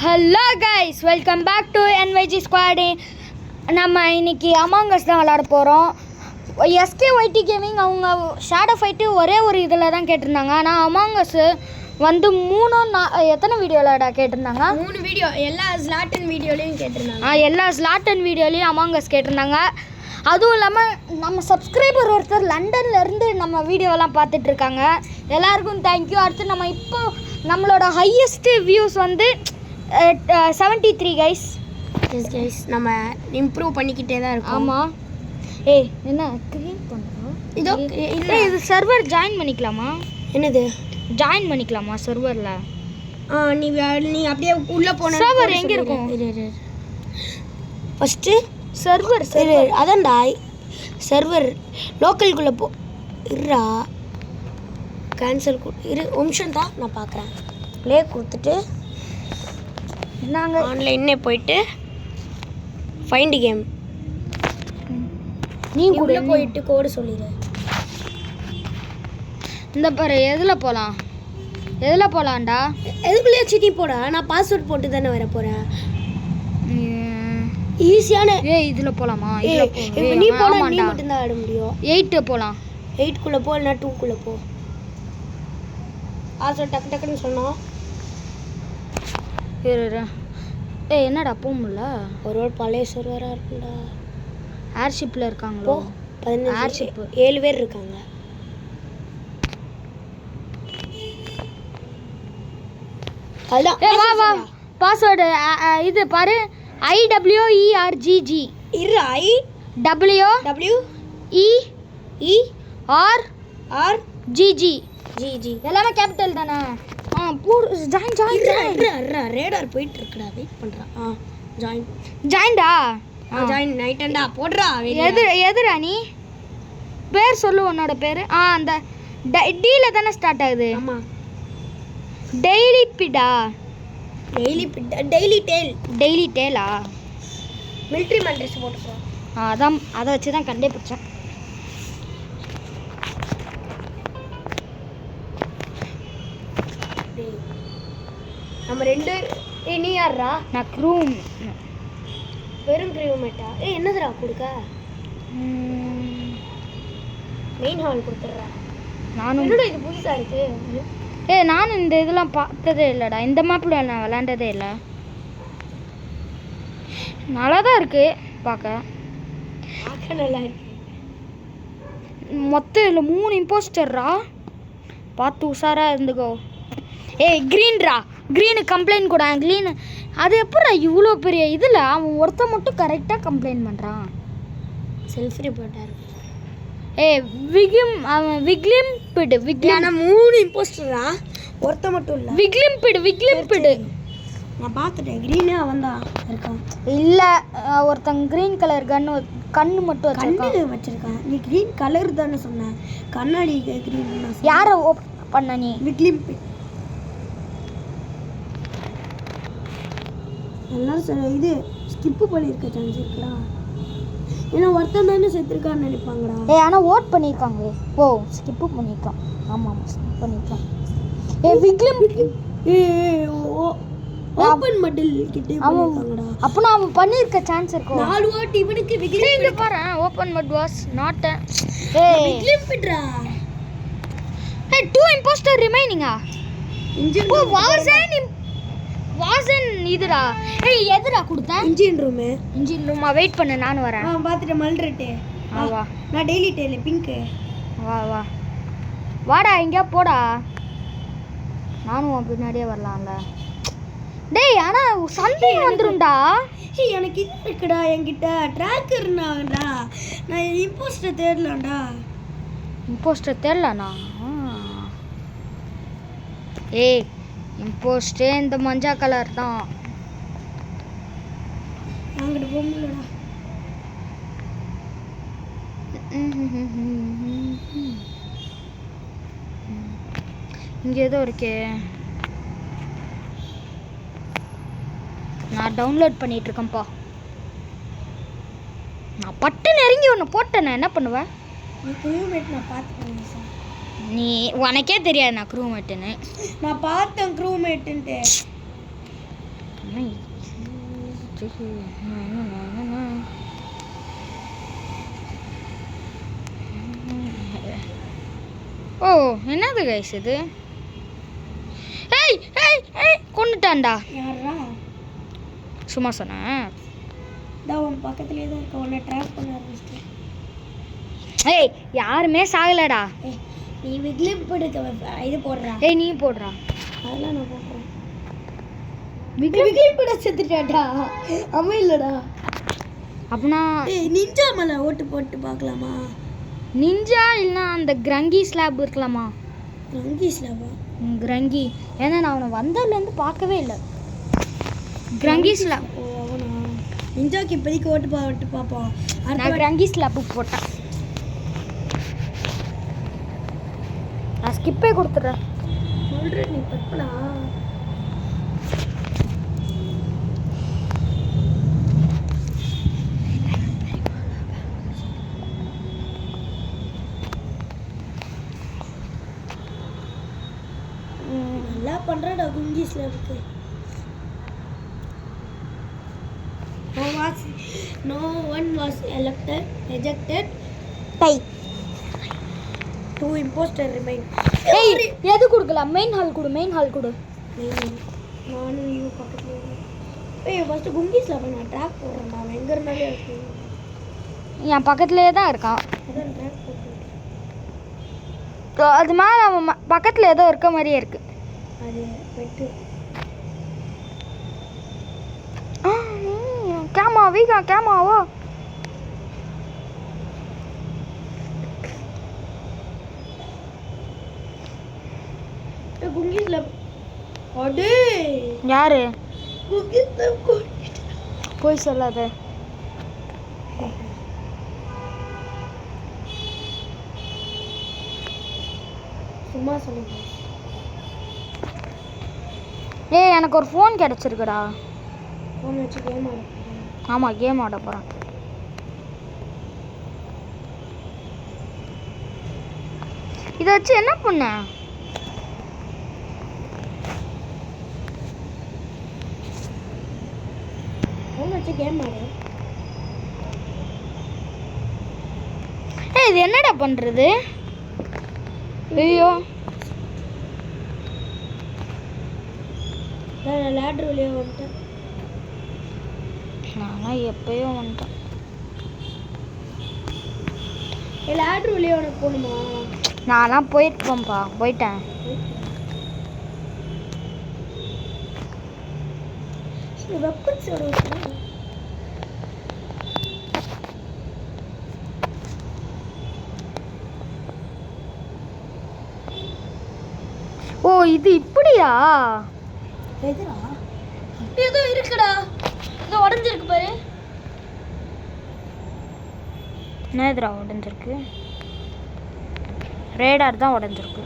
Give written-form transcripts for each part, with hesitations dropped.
Hello guys, welcome back to NYG squad. நம்ம இன்னைக்கு among us தான் விளாட போகிறோம். SKYT கேமிங் அவங்க ஷேடோ ஃபைட்டு ஒரே ஒரு இதில் தான் கேட்டிருந்தாங்க. ஆனால் அமாங் அஸ் வந்து எத்தனை வீடியோவில்டா கேட்டிருந்தாங்க? 3 வீடியோ, எல்லா ஸ்லாட்டன் வீடியோலையும் கேட்டிருந்தாங்க. எல்லா ஸ்லாட்டன் வீடியோலையும் அமாங் அஸ் கேட்டிருந்தாங்க. அதுவும் இல்லாமல் நம்ம சப்ஸ்கிரைபர் ஒருத்தர் லண்டன்லேருந்து நம்ம வீடியோலாம் பார்த்துட்ருக்காங்க. எல்லாருக்கும் தேங்க்யூ. அடுத்து நம்ம இப்போ நம்மளோட ஹையஸ்ட் வியூஸ் வந்து 73 கைஸ். கைஸ் நம்ம இம்ப்ரூவ் பண்ணிக்கிட்டே தான் இருக்கோம். ஆமாம். என்ன க்ரியேட் பண்ணுறோம்? இதோ இது சர்வர் ஜாயின் பண்ணிக்கலாமா? என்னது ஜாயின் பண்ணிக்கலாமா சர்வரில்? நீ அப்படியே உள்ளே போன சர்வர் எங்கே இருக்கும்? ஃபஸ்ட்டு சர்வர் அதான்டா சர்வர் லோக்கலுக்குள்ளே போ. இருடா, கேன்சல் இரு நிமிஷம் தான், நான் பார்க்குறேன். ப்ளே கொடுத்துட்டு நாங்கள் ஆன்லைன்னே போயிட்டு ஃபைண்ட் கேம் நீ கூட போயிட்டு கோடு சொல்லிடு. இந்த பாரு, எதில் போகலான்டா? எதுக்குள்ளேயே சிட்டி போடா. நான் பாஸ்வேர்ட் போட்டு தானே வர போகிறேன். ஈஸியான இதில் போகலாமா? நீ போனா நீ மட்டும்தான் ஆட முடியும். 8 போகலாம். 8குள்ளே போ, இல்லைனா 2குள்ளே போ. பாஸ்வேர்ட் டக்கு டக்குன்னு சொன்னோம். என்னடா போக முடியல? ஒரு பழைய சர்வராக இருக்குண்டா. ஏர்ஷிப்பில் இருக்காங்களோ? 15 ஏர்ஷிப் 7 பேர் இருக்காங்க. வா வா, பாஸ்வேர்டு இது பாரு, IWERGG. இரு, IWERGG. எல்லாமே கேபிட்டல் தானே? ரேடார் போயிட்டு இருக்குடா, வெயிட் பண்றா. ஜாயின்டா. ஜாயின் நைட்டண்டா போடுறா. எதுடா நீ பேர் சொல்லு, உன்னோட பேர். அந்த டீல தானே ஸ்டார்ட் ஆகுது? ஆமா, டெய்லி பிடா. டெய்லி டேலா? மிலிட்ரி மேன் ட்ரெஸ் போட்டுப்போம். அதான், அதை வச்சு தான் கண்டே பிடிச்சேன். நம்ம ரெண்டு நீ யாரா? நான் க்ரூம். வெறும் க்ரூமேட்டா? என்னதுடா கொடுக்க? மெயின் ஹால் கொடுத்துட்றேன். நானும் என்னடா இது புதுசாக இருக்கு? நானும் இந்த இதெல்லாம் பார்த்ததே இல்லைடா. இந்த மேப்பில் நான் விளாண்டதே இல்லை. நல்லா தான் இருக்கு பார்க்க. நல்லா இருக்கு. மொத்தம் இல்லை 3 இம்போஸ்டர்ரா. பார்த்து உஷாராக இருந்துக்கோ. க்ரீன்ரா, க்ரீனு கம்ப்ளைண்ட் கூட. க்ரீனு அது எப்படா இவ்வளோ பெரிய இதில் அவன் ஒருத்த மட்டும் கரெக்டாக கம்ப்ளைண்ட் பண்ணுறான்? செல்ஃப் ரிப்போர்ட்டாக இருக்கு. அவன் விக்லிம்பிடு. ஆனால் 3 இம்போஸ்டரா? ஒருத்த மட்டும் இல்லை. விக்லிம்பிடு. நான் பார்த்துட்டேன். க்ரீனே அவன் தான் இருக்கான். இல்லை, ஒருத்தன் க்ரீன் கலர் கண்ணு மட்டும் வச்சிருக்கான். நீ க்ரீன் கலர் தானே சொன்னேன். கண்ணாடி க்ரீன். யாரை பண்ண நீ? விக்லிம்பிட். எல்லாரும் இது ஸ்கிப்பு பண்ணியிருக்க சான்ஸ் இருக்குடா. ஏன்னா ஒருத்தன் தானே செத்துருக்கான்னு நினைப்பாங்கடா. ஆனால் ஓட் பண்ணியிருக்காங்க. ஸ்கிப்பு பண்ணியிருக்கான். ஆமாம், ஸ்கிப் பண்ணியிருக்கான். ஓப்பன் மட்டில் கிட்டே பண்ணிருக்காங்கடா. அப்பனா அவன் பண்ணிருக்க சான்ஸ் இருக்கும். 4 வாட் இவனுக்கு விக்லிம்பிட் பாரு. ஓப்பன் மட் வாஸ் நாட் விக்லிம்பிட்ரா. 2 இம்போஸ்டர் ரிமைனிங்கா? வாசன் இதுடா. எதுடா கொடுத்த? இன்ஜின் ரூமா. வெயிட் பண்ணு, நானும் வரேன். பார்த்துட்டு மல்ரெட்டு. வா, நான் டெய்லி டெய்லி பிங்க். வா வாடா, எங்கேயா போடா. நானும் உன் பின்னாடியே வரலாம்ல. டேய், ஆனால் சந்தேகம் வந்துரும்டா. எனக்கு இது இருக்குடா, என்கிட்ட ட்ராக்கர்னாடா. நான் இம்போஸ்டர் தேடலாம்டா. இம்போஸ்டர் தேடலாண்ணா? இம்போஸ்டே இந்த மஞ்சா கலர் தான். அங்கிட்டு போக முடியலடா. இங்கே ஏதோ இருக்கே. நான் டவுன்லோட் பண்ணிட்டு இருக்கேன்ப்பா. நான் பட்டுன்னு இறங்கி ஒன்று போட்டேன். நான் என்ன பண்ணுவேன்? நான் பார்த்துட்டேன். நீ உனக்கே தெரியாது நான் க்ரூமேட்டுன்னு. நான் பார்த்தேன் க்ரூமேட்டுன்ட்டு. ஓ என்னது கைஸ் இது? ஏய் ஏய் ஏய் கொண்டுட்டான்டா. யாரா? சும்மா சொன்னேன். உன் பக்கத்துலேயே தான் இருக்க, உன்னை ட்ராக் பண்ண ஆரம்பிச்சிட்டேன். ஏய் யாருமே சாகலடா. ஏய் நீ விக்லிப் எடுக்க இது போடுறா. ஏய் நீ போடுறா. அதெல்லாம் நான் போடுறேன். விக்லிப் எடுக்க செத்துட்டாடா. அவன் இல்லடா. அப்படின்னா ஏய் நிஞ்சா மேலே ஓட்டு போட்டு பார்க்கலாமா? நிஞ்சா இல்லைனா அந்த கிரங்கி ஸ்லாப் இருக்கலாமா? கிரங்கி ஸ்லாபா? கிரங்கி. ஏன்னா நான் அவனை வந்ததுலேருந்து பார்க்கவே இல்லை. கிரங்கி ஸ்லாப். ஓ அவனா? நிஞ்சாக்கு இப்போதைக்கு ஓட்டு பார்ப்போம். நான் கிரங்கி ஸ்லாப்புக்கு போட்டேன். நான் ஸ்கிப்பே கொடுத்துட்றேன். சொல்கிறேன் நீ பற்படா. நல்லா பண்ணுறடா குங்கிஸில் இருக்கு. No one was ejected. Tie. 2 imposters remain. ஏய் எது கொடுக்கலாம்? மெயின் ஹால் கொடு. மெயின் ஹால் கொடு. நானும் யூ பக்கத்துல. ஏய் ஃபர்ஸ்ட் குங்கிஸ்ல போய் நான் ட்ராக் போடுறேன். அவன் எங்க இருந்தாலே இருக்கு. என் பக்கத்துலேயே தான் இருக்கான். அதான் ட்ராக் போடுறேன். அது மேலே அவன் பக்கத்தில் ஏதோ இருக்க மாதிரியே இருக்கு. அது வெட்டு. கேமா வீகா கேமாவோ. குங்கிஸ்ல அடே யாரு? குங்கிஸ்ல போய் சொல்லாத. சும்மா சொல்லுங்க. ஏய் எனக்கு ஒரு ஃபோன் கிடச்சிருக்குடா. ஃபோன் வச்சு கேம் ஆட. ஆமாம் கேம் ஆட போகிறேன். இதை வச்சு என்ன பண்ண? ஃபோன் வச்சு கேம் ஆடு. ஏய் இது என்னடா பண்ணுறது? ஐயோ நான் லேடர் வழியா வந்துட்டேன். நான்லாம் எப்பயோ வந்துட்டேன். லேடர் வழியா உனக்கு போகணுமா? நான்லாம் போயிருப்பேன்ப்பா. போயிட்டேன். வெப்பன்ஸ் ஓ இது இப்படியா? எதுடா? ஏதோ இருக்குடா. இது உடஞ்சிருக்கு பாரு. என்ன இதுடா உடஞ்சிருக்கு? ரேடார் தான் உடஞ்சிருக்கு.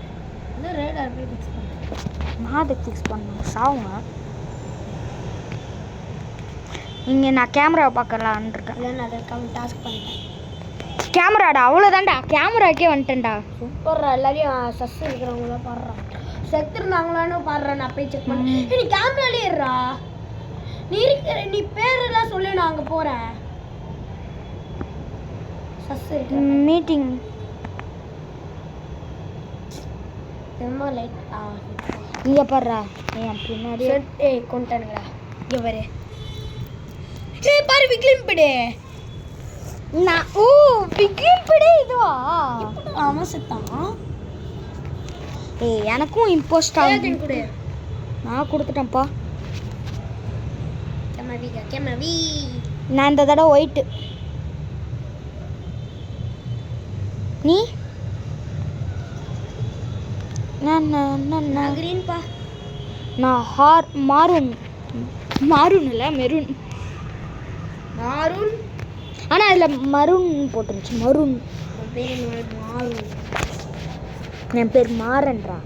இந்த ரேடார் போய் ஃபிக்ஸ் பண்ணு. நான் அதை ஃபிக்ஸ் பண்ணணும். சாவுங்க. இங்கே நான் கேமராவை பார்க்கலான்னு இருக்கேன். இல்லை நான் அதை டாஸ்க் பண்ணிட்டேன். கேமராடா அவ்வளோதான்டா. கேமராக்கே வந்துட்டேன்டா. சூப்பர்ரா. எல்லாரையும் சஸ் இருக்கிறவங்களாம் பாடுறான். செத்து இருந்தாங்களான்னு பாடுறேன். நான் போய் செக் பண்ணேன். நீ கேமராலே இருறா. நீ இருக்கிற நீ பேரெல்லாம் சொல்லி நான் அங்கே போகிறேன். சஸ் இருக்கு. மீட்டிங் ரொம்ப லைட். இங்கே பாடுறா. என் பின்னாடி ஏய் கொண்டானுங்களா இங்கே பாரு. ஏய் பாரு விக்லிம் பிடி. நான் ஓ விக்லிம் பிடி இதுவா? ஆமாம் செத்தான். ஏய் எனக்கும் இம்போஸ்ட் ஆகும். கொடு. நான் கொடுத்துட்டேன்ப்பா. கேமவி. நான் இந்த தடவை ஒயிட்டு. நீ நான் கிரீன்பா. நான் மாறுன். மாறுன் இல்லை மெரூன். மாறுன். ஆனால் அதில் மருன் போட்டுருந்துச்சு. மருன். பேர் மாறுன். என் பேர் மாறன்றா.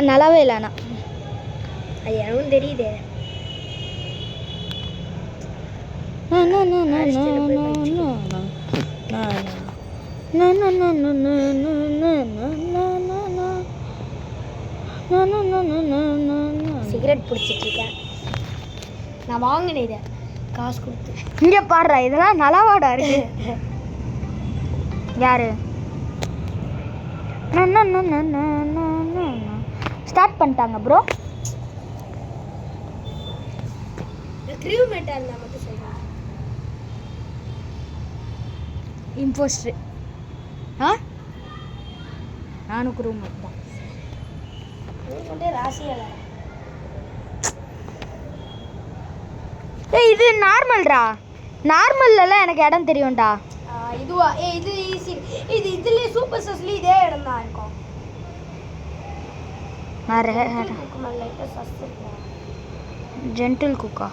நல்லாவே இல்லைண்ணா. அது எனக்கும் தெரியுது. சிகரெட் பிடிச்சிட்டு இருக்கேன். நான் வாங்கினேன் இதை காசு கொடுத்து. இங்கே பாடுறா, இதெல்லாம் நலவாடா இருக்கு. யாரு ஸ்டார்ட் பண்ணிட்டாங்க ப்ரோ. கிரீவ் மேட்டா இருந்தா மட்டும் சொல்றேன். இம்போஸ்டர் நானும் குரூம் தான். ராசியா இது நார்மல்டா. நார்மல்லாம் எனக்கு இடம் தெரியும்டா. இதுவா? இது ஈஸி. இது இதுலயே சூப்பர் சஸ்லி இதே இடம் தான் இருக்கும். ஜென்டில் குக்கா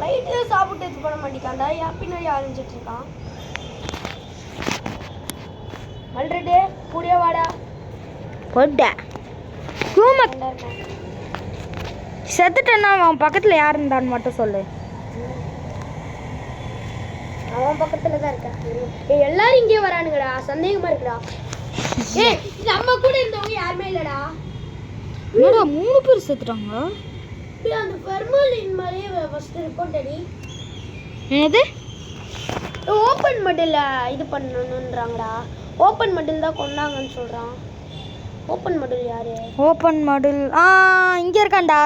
லைட்டா சாப்பிட்டு இது பண்ண மாட்டேங்காண்டா. பின்னாடி அழிஞ்சிட்டு இருக்கான். ஆல்ரெடி கூடிய வாடா போட்டா செத்துட்டேன்னா அவன் பக்கத்தில் யார் இருந்தான்னு மட்டும் சொல்லு. அவன் பக்கத்துல தான் இருக்கான். எல்லாரும் இங்கே வரானுங்கடா. சந்தேகமா இருக்குடா. நம்ம கூட இருந்தவங்க யாருமே இல்லடா. என்னடா 3 பேர் செத்துட்டாங்க. அந்த ஃபெர்மாலின் மாதிரியே ஃபர்ஸ்ட் ரிப்போர்ட் அடி. என்னது? ஓப்பன் மட்டில் இது பண்ணணுன்றாங்கடா. ஓப்பன் மட்டில் தான் கொண்டாங்கன்னு சொல்கிறான். ஓப்பன் மட்டில் யாரு? ஓப்பன் மட்டில் இங்கே இருக்கான்டா.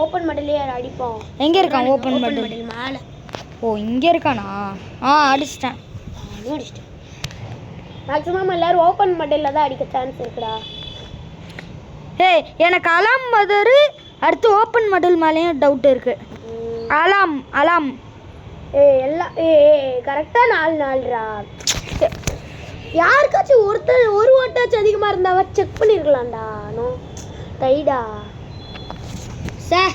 ஓப்பன் மட்டிலே அடிப்போம். எங்கே இருக்கான் ஓப்பன் மட்டில்? மேலே. ஓ இங்கே இருக்கானா? அடிச்சிட்டேன். அடிச்சிட்டேன். மேக்ஸிமம் எல்லாரும் ஓப்பன் மட்டில் தான் அடிக்க சான்ஸ் இருக்குடா. ஏய் எனக்கு அலாம் மதர் அடுத்து ஓப்பன் மட்டில் மேலேயும் டவுட் இருக்கு. அலாம் எல்லாம் கரெக்டாக 4 நாள்ரா. யாருக்காச்சும் ஒரு ஓட்டாச்சும் அதிகமாக இருந்தாவா செக் பண்ணிருக்கலாம்டா. நோ டைடா சார்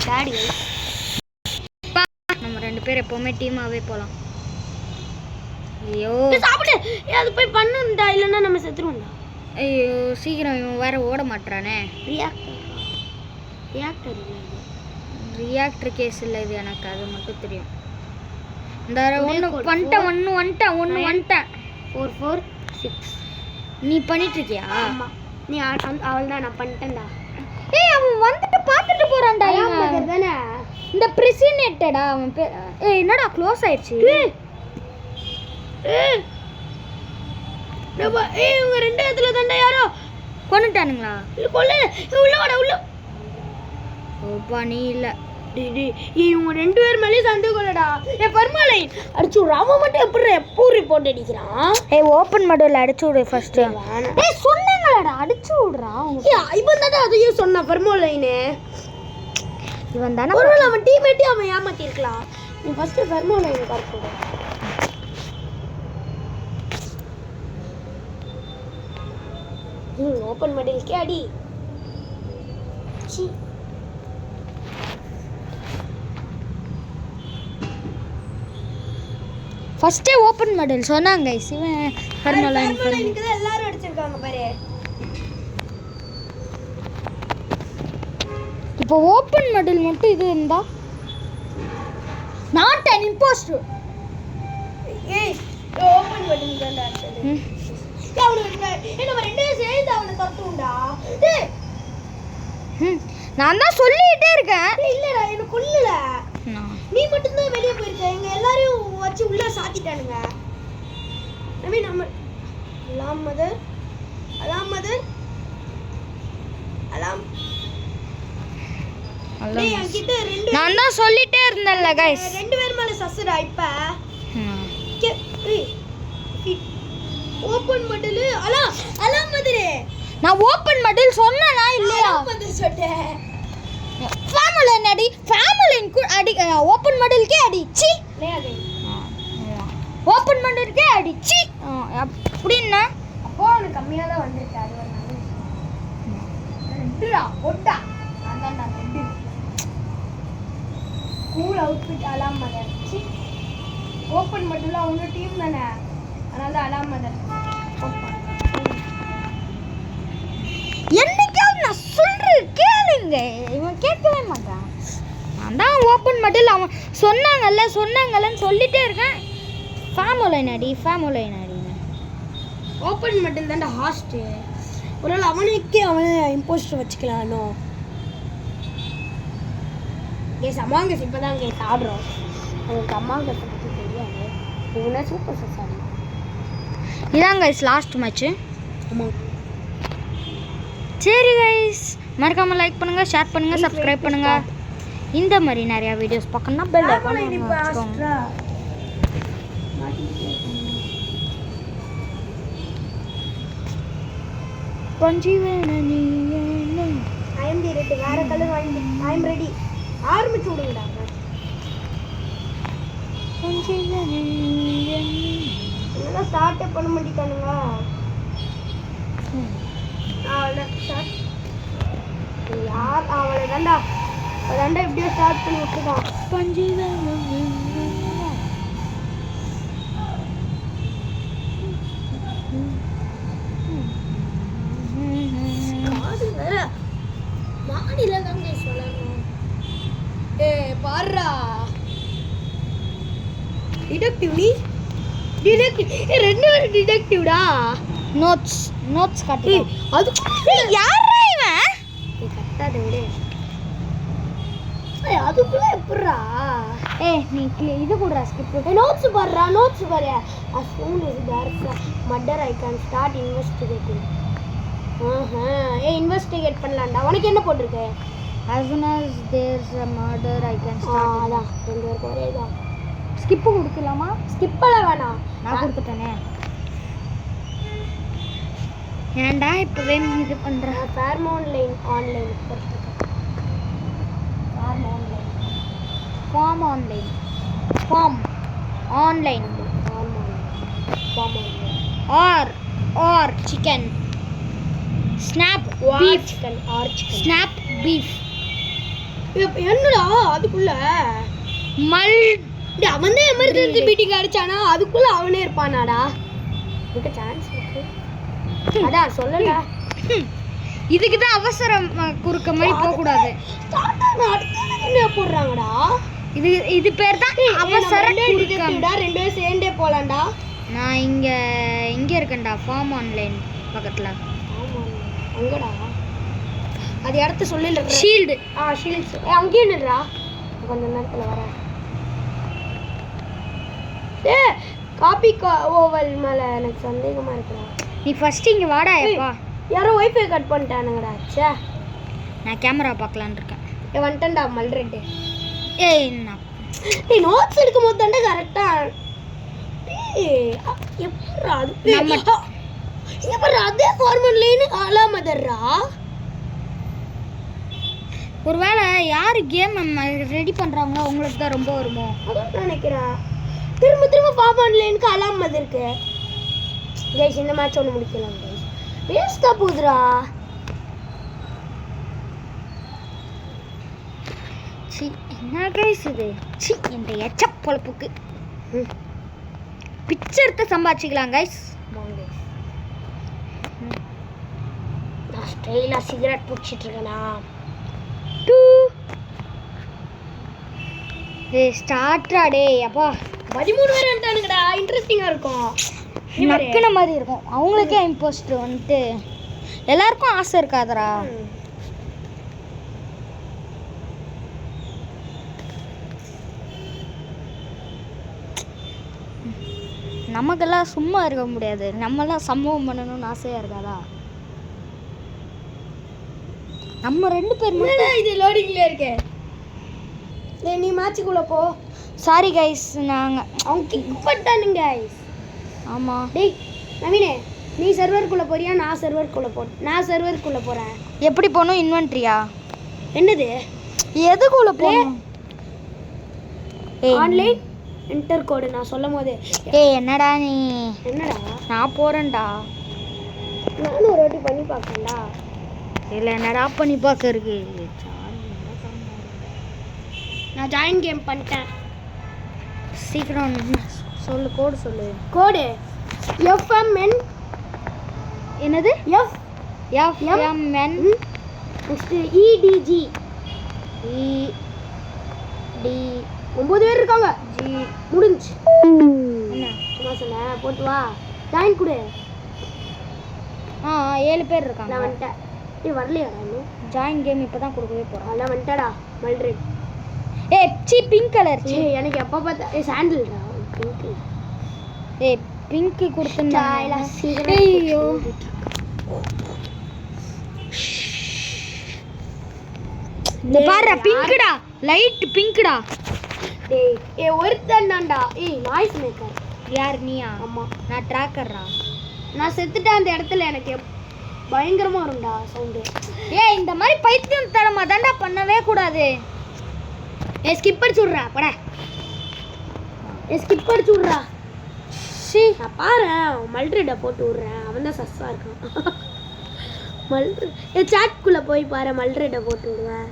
டாடி. நம்ம 2 பேர் எப்பவுமே டீமாவே போகலாம். ஐயோ சாப்பிடு. அது போய் பண்ணுண்டா, இல்லைன்னா நம்ம செத்துருவோம்டா. ஐயோ சீக்கிரம் இவன் வேற ஓட மாட்டானே. ரியாக்டர் கேஸ் இல்லை இது எனக்கு, அது மட்டும் தெரியும். இந்த ஒன்று வந்துட்டேன் 4 4 6. நீ பண்ணிட்டு இருக்கியா? ஆமாம். நீ அவள் தான். நான் பண்ணிட்டேன்டா. ஏய் அவன் வந்துட்டு பார்த்துட்டு போறான்டா. தானே இந்த பிரிசினேட்டடா அவன் பேர். ஏய் என்னடா க்ளோஸ் ஆயிடுச்சு. இவங்க 2 இடத்துல தாண்டா யாரோ கொண்டுட்டானுங்களா? இல்லை கொல்ல. உள்ள வாடா உள்ள. ஓப்பா நீ இல்லை. இவங்க 2 பேர் மேலே சந்தேகம் இல்லடா. பர்மாலை அடிச்சு விட்றான். அவன் மட்டும் எப்படி ரிப்போர்ட் அடிக்கிறான்? ஓப்பன் மடுவில் அடிச்சு விடு ஃபர்ஸ்ட். சொன்னாங்களடா அடிச்சு விடுறான். இவன் தானே அதையும் சொன்னான் ஃபெர்மோலைனு. இவன் தானே ஒருவேளை அவன் டீமேட்டே அவன் ஏமாத்திருக்கலாம். நீ ஃபர்ஸ்ட் ஃபெர்மோலைன் பார்க்க. ஓப்பன் மடிலுக்கே அடி. ஃபர்ஸ்டே ஓப்பன் மடல் சொன்னாங்க. சிவன் ஃபெர்மோலைனுக்கு தான் எல்லாரும் அடிச்சிருக்காங்க பாரு. இப்போ ஓப்பன் மடல் மட்டும் இது இருந்தா நாட் அன் இம்போஸ்டர். ஓப்பன் மடில் தான் அடிச்சது. நம்ம 2 பேரும் சேர்ந்து அவனை தட்டுண்டா. நான் தான் சொல்லிட்டே இருக்கேன். இல்லடா எனக்கு கொல்லல. நீ மட்டும் தான் வெளிய போயிருக்க. எங்க எல்லாரையும் வச்சு உள்ள சாத்திட்டானுங்க. நம்ம அலாம் மதர் டேய் அங்கிட்ட 2 நான் தான் சொல்லிட்டே இருந்தேன்ல गाइस. 2 பேர் மேல சஸ்டா இப்ப. ஓபன் மடல் அலாம் மதர். நான் ஓபன் மடல் சொன்னேனா இல்லையா? மதர் சொல்றேன். ஃபேமிலின் அடி ஃபேமிலின் அடி ஓப்பன் மடலுக்கே அடி. சி ஓப்பன் மடலுக்கே அடி. சி அப்படின்னா அப்போ உனக்கு கம்மியாக தான் வந்துருக்கு. அது ஒரு நல்ல ரெண்டுடா போட்டா. அதான் நான் 2 கூல் அவுட்ஃபிட் அலாம் மதர். சி ஓப்பன் மட்டும் அவங்க டீம் தானே, அதனால தான் அலாம் மதர். என்னைக்காவது நான் சொல்றது கேளுங்க. இவன் கேட்கவே மாட்டான். நான் தான் ஓப்பன் மடல் அவன் சொன்னாங்கல்லன்னு சொல்லிட்டே இருக்கேன். ஃபேமிலி நடி ஓப்பன் மட்டும் தான்டா ஹாஸ்ட்டு. ஒரு நாள் அவனுக்கே அவனே இம்போஸ்டர் வச்சுக்கலானோ. கேஸ் அமாங்கஸ் இப்போ தான் கேஸ் ஆடுறோம். எனக்கு அமாங்கஸ் பற்றி தெரியாது. இவனே சூப்பர் சசாரி. இதான் கைஸ் லாஸ்ட் மேட்ச்சு. ஆமாம். சரி கைஸ், மறக்காமல் லைக் பண்ணுங்கள், ஷேர் பண்ணுங்கள், சப்ஸ்கிரைப் பண்ணுங்கள். இந்த மாதிரி நிறையா வீடியோஸ் பார்க்கணும்னா பெல் ஐகான் வச்சுக்கோங்க. வேற கலர் வாங்கி ஐ எம் ரெடி. ஆரம்பிச்சு விடுங்கடா. இதெல்லாம் ஸ்டார்ட்டே பண்ண மாட்டேங்கானுங்க. யார் அவளை தாண்டா எப்படியோ ஸ்டார்ட் பண்ணி விட்டுருக்கான். மாடியில தாங்க சொல்லணும். பாருடா டிடெக்டிவ் நீ டிடெக்டிவ். ரெண்டு பேரும் டிடெக்டிவ்டா. நோட்ஸ் காட்டு. அது யாரா இவன்? கட்டாத விடு. அதுக்குள்ள எப்படிடா? நீ இது கூடடா ஸ்கிப். நோட்ஸ் பாரு. as soon as there's a murder I can start investigating. Investigate பண்ணலாம்டா. உனக்கு என்ன போட்டிருக்கு? as soon as there's a murder I can start. அதான் ரெண்டு பேருக்கு ஒரே தான். ஸ்கிப் கொடுக்கலாமா? ஸ்கிப்பெல்லாம் வேணாம், நான் கொடுத்துட்டேனே. ஏன்டா இப்போவே நீ இது பண்ணுற? Farm online or chicken snap beef என்னடா அதுக்குள்ள அவன் தான் எமர்ஜென்சி மீட்டிங் அடிச்சானா? அதுக்குள்ள அவனே இருப்பானாடா? இதுக்கு சான்ஸ் இருக்கு. அதான் சொல்லல. இதுக்கு தான் அவசரம் குறுக்க மாதிரி போக கூடாது. என்ன போடுறாங்கடா? இது பேர் தான் அவசர குறுக்கம்டா. ரெண்டு பேரும் சேர்ந்தே போலாம்டா. நான் இங்க இருக்கேன்டா, ஃபார்ம் ஆன்லைன் பக்கத்துல. அங்கடா அது இடத்த சொல்லல. ஷீல்டு ஷீல்ட்ஸ் அங்கேயே நில்றா. கொஞ்ச நேரத்துல வரேன். காபி ஓவல் மேல எனக்கு சந்தேகமா இருக்குடா. நீ ஃபர்ஸ்ட் இங்க வாடா. எப்பா யாரோ வைஃபை கட் பண்ணிட்டானுங்கடா. ச்சே, நான் கேமரா பார்க்கலான்னு இருக்கேன். வந்துட்டேன்டா மல்ரெட்டு. நீ நோட்ஸ் எடுக்கும் போது தாண்டா கரெக்டா. எப்படா அது இங்க பாரு, அதே ஃபார்மல் லைன் அலாமதர்ரா. ஒருவேளை யாரு கேம் ரெடி பண்றாங்களோ அவங்களுக்கு தான் ரொம்ப வருமோ அதான் நினைக்கிறேன். திரும்ப ஃபார்மல் லைனுக்கு அலாமது இருக்கு. கைஸ் இந்த மேட்ச் ஒன்று முடிக்கலாம் கைஸ். வேஸ்டா போகுதுடா. சி என்ன கைஸ் இது? சி இந்த எச்ச பொழப்புக்கு பிச்சை எடுத்து சம்பாதிச்சிக்கலாம் கைஸ். நான் ஸ்டைலாக சிகரெட் பிடிச்சிட்டு இருக்கேனா? ஸ்டார்ட்ரா டே. அப்பா 13 பேர் வந்துட்டானுங்கடா. இன்ட்ரெஸ்டிங்காக இருக்கும். நக்கின மாதிரி இருக்கும். அவங்களுக்கே இம்போஸ்டர் வந்துட்டு எல்லாருக்கும் ஆசை இருக்காதரா? நமக்கெல்லாம் சும்மா இருக்க முடியாது. நம்மலாம் சம்பவம் பண்ணணும்னு ஆசையாக இருக்காதா? நம்ம ரெண்டு பேர் மட்டும் இது லோடிங்ல இருக்கு. நீ மேட்சுக்குள்ள போ. சாரி கைஸ், நாங்கள் அவங்க கிக் பண்ணிட்டானுங்க கைஸ். ஆமாம். டேய் நவீனே, நீ சர்வருக்குள்ளே போறியா? நான் சர்வருக்குள்ளே போகிறேன். எப்படி போகணும்? இன்வென்ட்ரியா? என்னது? எதுக்குள்ளே போகணும்? ஆன்லைன் என்டர் கோடு நான் சொல்லும் போது. என்னடா நீ? என்னடா? நான் போகிறேன்டா. நானும் ஒரு வாட்டி பண்ணி பார்க்கறேன்டா. இல்லை என்னடா பண்ணி பார்க்க இருக்கு? நான் ஜாயின் கேம் பண்ணிட்டேன். சீக்கிரம் சொல்லு, கோடு சொல்லு. கோடு FMN. என்னது? FMN next EDG. 9 பேர் இருக்காங்க. ஜி முடிஞ்சு. என்ன சும்மா சொன்னேன் போட்டு வா. ஜாயின் கொடு. 7 பேர் இருக்காங்க. நான் வந்துட்டேன். நீ வரலையாடா இன்னும்? ஜாயின் கேம் இப்போ தான் கொடுக்கவே போகிறோம். நான் வந்துட்டடா. மல்ரெட். Pink colour. எனக்கு எப்போ பார்த்தா சாண்டில்டா பிங்க். பிங்க் கொடுத்துருந்தா. ஐயோ இந்த பாரு பிங்க்டா, லைட் பிங்க்டா. டேய் ஒருத்தன்டாண்டா. Noise maker. யார் நீயா? ஆமா நான் ட்ராக்கர்ரா. நான் செத்துட்டேன் அந்த இடத்துல. எனக்கு பயங்கரமா வரும்டா சவுண்டு. இந்த மாதிரி பைத்தியம் தரமா தாண்டா பண்ணவே கூடாது. ஸ்கிப் அடிச்சு விட்றா பட. ஸ்கிப் அடிச்சு விட்றா. நான் பாரு மல்ரெட்டை போட்டு விட்றேன். அவன் தான் சஸ்ஸா இருக்கான். சாட்குள்ளே போய் பாரு. மல்ரெட்டை போட்டு விடுவேன்.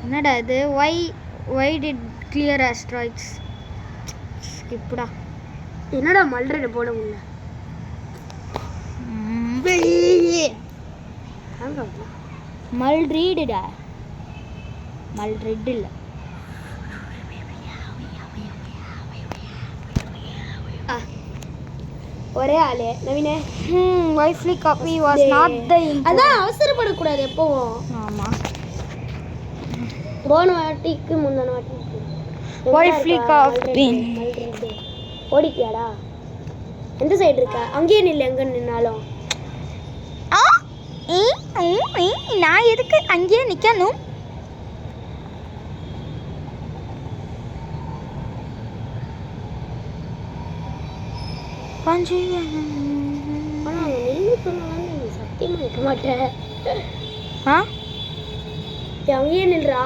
என்னடா இது? Why did clear asteroids? ஸ்கிப்டா. என்னடா மல்ரெட்டை போட முடியல? மல்ரீடுடா. மல்ரெட் இல்லை. ஒரே ஆளு நவீனே. Wifely copy was not the. அதான் அவசரப்படக்கூடாது எப்பவும். ஆமா. போன வாட்டிக்கு முந்தின வாட்டிக்கு வைஃப்லி காப்பி. ஓடிட்டியாடா? எந்த சைடு இருக்க? அங்கேயே நில்ல. எங்க நின்னாலும் நான் எதுக்கு அங்கேயே நிக்கணும்? சத்தியமா நிற்க மாட்டேன். ஆ அங்கேயே நில்றா.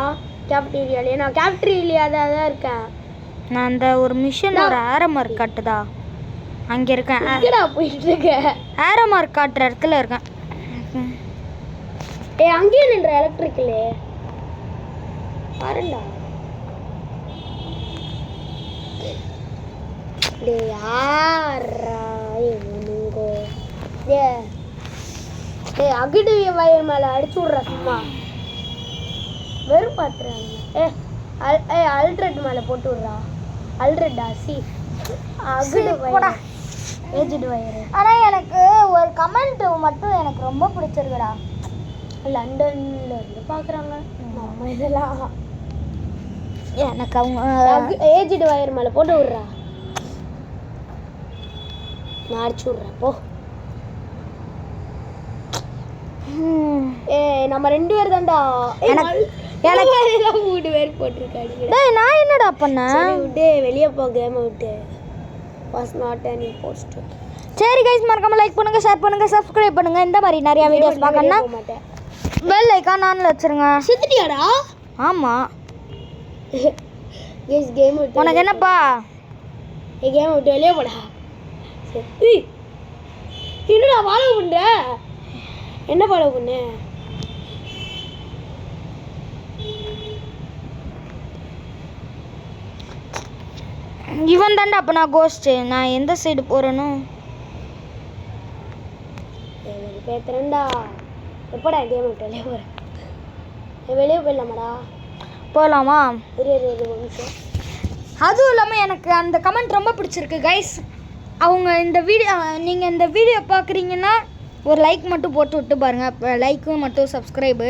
கேப்டீரியாலே. நான் கேப்டீரியா தான் இருக்கேன். நான் அந்த ஒரு மிஷின் ஒரு ஏரோ மார்க் காட்டுதா அங்கே இருக்கேன். எங்கடா போயிட்டு இருக்க? ஏரோ மார்க் காட்டுற இடத்துல இருக்கேன். அங்கேயே நின்ற எலக்ட்ரிக்கலே பாருண்டா. அகிடு வயர் மேல அடிச்சு விட்ற சும்மா. வெறும் பாத்துறாங்க. அல்ட்ரெட் மேல போட்டு விட்றா. அல்ட்ரெட்டா சி அகிடு வயர். Aged wire. ஆனால் எனக்கு ஒரு கமெண்ட் மட்டும் எனக்கு ரொம்ப பிடிச்சிருக்குடா. லண்டன்ல இருந்து பாக்குறாங்க நம்ம இதெல்லாம். எனக்கு அவங்க ஏஜ்டு வயர் மேல போட்டு விட்றா. நான் அடிச்சு விட்றேன் போ. நம்ம 2 பேர் தான்டா. எனக்கு வீடு வேறு போட்டிருக்காங்க. நான் என்னடா பண்ணேன்? விட்டு வெளியே போ. கேம் விட்டு. Was not any post. சரி கைஸ், மறக்காம லைக் பண்ணுங்க, ஷேர் பண்ணுங்க, சப்ஸ்கிரைப் பண்ணுங்க. இந்த மாதிரி நிறைய வீடியோஸ் பார்க்கணும்னா பெல் ஐகான் ஆன்ல வச்சிருங்க. செத்துட்டியாடா? ஆமா. கைஸ் கேம் விட்டு. உனக்கு என்னப்பா? கேம் விட்டு வெளியே போடா. செத்து என்னடா ஃபாலோ பண்ற? என்ன ஃபாலோ பண்ண? இவன் தாண்டா அப்போ நான் கோஸ்ட். நான் எந்த சைடு போறேனோ எனக்கு பேத்துறேன்டா. எப்படா கேம் விட்டு வெளியே போகிறேன்? வெளியே போயிடலாமாடா? போகலாமா? ஒரு நிமிஷம். அதுவும் இல்லாமல் எனக்கு அந்த கமெண்ட் ரொம்ப பிடிச்சிருக்கு கைஸ். அவங்க இந்த வீடியோ நீங்கள் இந்த வீடியோ பார்க்குறீங்கன்னா ஒரு லைக் மட்டும் போட்டு விட்டு பாருங்கள். லைக்கும் மட்டும் subscribe.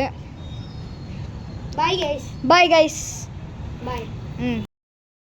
Bye guys. Bye guys. பாய்.